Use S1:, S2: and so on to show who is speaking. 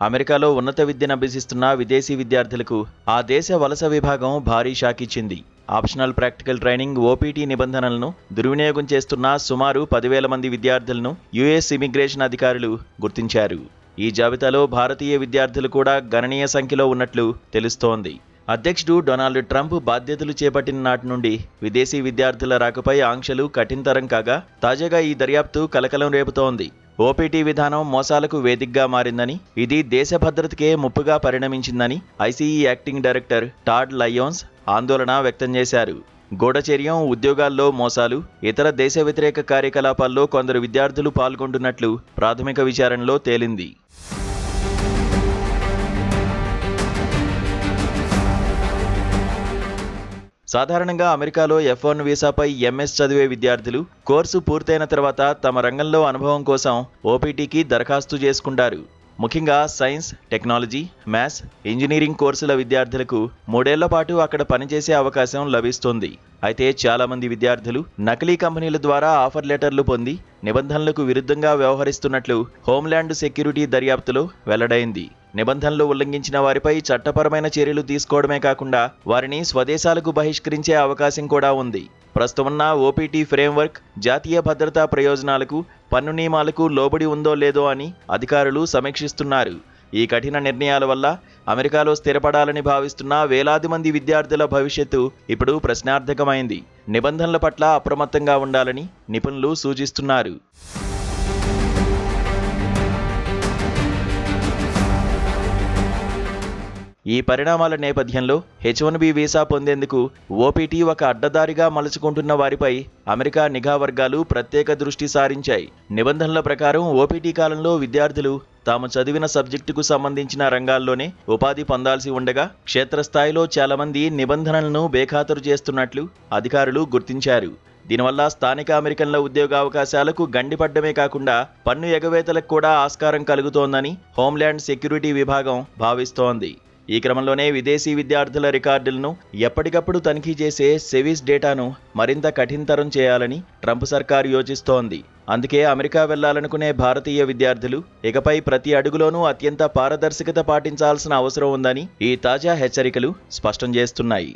S1: అమెరికాలో ఉన్నత విద్యను అభ్యసిస్తున్న విదేశీ విద్యార్థులకు ఆ దేశ వలస విభాగం భారీ షాక్ ఇచ్చింది. ఆప్షనల్ ప్రాక్టికల్ ట్రైనింగ్ ఓపీటీ నిబంధనలను దుర్వినియోగం చేస్తున్న సుమారు 10,000 మంది విద్యార్థులను యుఎస్ ఇమిగ్రేషన్ అధికారులు గుర్తించారు. ఈ జాబితాలో భారతీయ విద్యార్థులు కూడా గణనీయ సంఖ్యలో ఉన్నట్లు తెలుస్తోంది. అధ్యక్షుడు డొనాల్డ్ ట్రంప్ బాధ్యతలు చేపట్టిన నాటి నుండి విదేశీ విద్యార్థుల రాకపై ఆంక్షలు కఠినతరం కాగా తాజాగా ఈ దర్యాప్తు కలకలం రేపుతోంది. ఓపీటీ విధానం మోసాలకు వేదికగా మారిందని, ఇది దేశ భద్రతకే ముప్పుగా పరిణమించిందని ఐసీఈ యాక్టింగ్ డైరెక్టర్ టాడ్ లయోన్స్ ఆందోళన వ్యక్తం చేశారు. గూఢచర్యం, ఉద్యోగాల్లో మోసాలు, ఇతర దేశ వ్యతిరేక కార్యకలాపాల్లో కొందరు విద్యార్థులు పాల్గొంటున్నట్లు ప్రాథమిక విచారణలో తేలింది. సాధారణంగా అమెరికాలో F1 వీసాపై ఎంఎస్ చదివే విద్యార్థులు కోర్సు పూర్తయిన తర్వాత తమ రంగంలో అనుభవం కోసం ఓపీటీకి దరఖాస్తు చేసుకుంటారు. ముఖ్యంగా సైన్స్, టెక్నాలజీ, మ్యాథ్స్, ఇంజనీరింగ్ కోర్సుల విద్యార్థులకు 3 ఏళ్ల పాటు అక్కడ పనిచేసే అవకాశం లభిస్తుంది. అయితే చాలామంది విద్యార్థులు నకిలీ కంపెనీల ద్వారా ఆఫర్ లెటర్లు పొంది నిబంధనలకు విరుద్ధంగా వ్యవహరిస్తున్నట్లు హోంల్యాండ్ సెక్యూరిటీ దర్యాప్తులో వెల్లడైంది. నిబంధనలు ఉల్లంఘించిన వారిపై చట్టపరమైన చర్యలు తీసుకోవడమే కాకుండా వారిని స్వదేశాలకు బహిష్కరించే అవకాశం కూడా ఉంది. ప్రస్తుతమున్న ఓపీటీ ఫ్రేమ్వర్క్ జాతీయ భద్రతా ప్రయోజనాలకు, పన్ను నియమాలకు లోబడి ఉందో లేదో అని అధికారులు సమీక్షిస్తున్నారు. ఈ కఠిన నిర్ణయాల వల్ల అమెరికాలో స్థిరపడాలని భావిస్తున్న వేలాది మంది విద్యార్థుల భవిష్యత్తు ఇప్పుడు ప్రశ్నార్థకమైంది. నిబంధనల పట్ల అప్రమత్తంగా ఉండాలని నిపుణులు సూచిస్తున్నారు. ఈ పరిణామాల నేపథ్యంలో H1B వీసా పొందేందుకు ఓపీటీ ఒక అడ్డదారిగా మలుచుకుంటున్న వారిపై అమెరికా నిఘా వర్గాలు ప్రత్యేక దృష్టి సారించాయి. నిబంధనల ప్రకారం ఓపీటీ కాలంలో విద్యార్థులు తాము చదివిన సబ్జెక్టుకు సంబంధించిన రంగాల్లోనే ఉపాధి పొందాల్సి ఉండగా క్షేత్రస్థాయిలో చాలామంది నిబంధనలను బేఖాతరు చేస్తున్నట్లు అధికారులు గుర్తించారు. దీనివల్ల స్థానిక అమెరికన్ల ఉద్యోగావకాశాలకు గండిపడ్డమే కాకుండా పన్ను ఎగవేతలకు కూడా ఆస్కారం కలుగుతోందని హోంల్యాండ్ సెక్యూరిటీ విభాగం భావిస్తోంది. ఈ క్రమంలోనే విదేశీ విద్యార్థుల రికార్డులను ఎప్పటికప్పుడు తనిఖీ చేసే సెవిస్ డేటాను మరింత కఠినతరం చేయాలని ట్రంప్ సర్కారు యోచిస్తోంది. అందుకే అమెరికా వెళ్లాలనుకునే భారతీయ విద్యార్థులు ఇకపై ప్రతి అడుగులోనూ అత్యంత పారదర్శకత పాటించాల్సిన అవసరం ఉందని ఈ తాజా హెచ్చరికలు స్పష్టం చేస్తున్నాయి.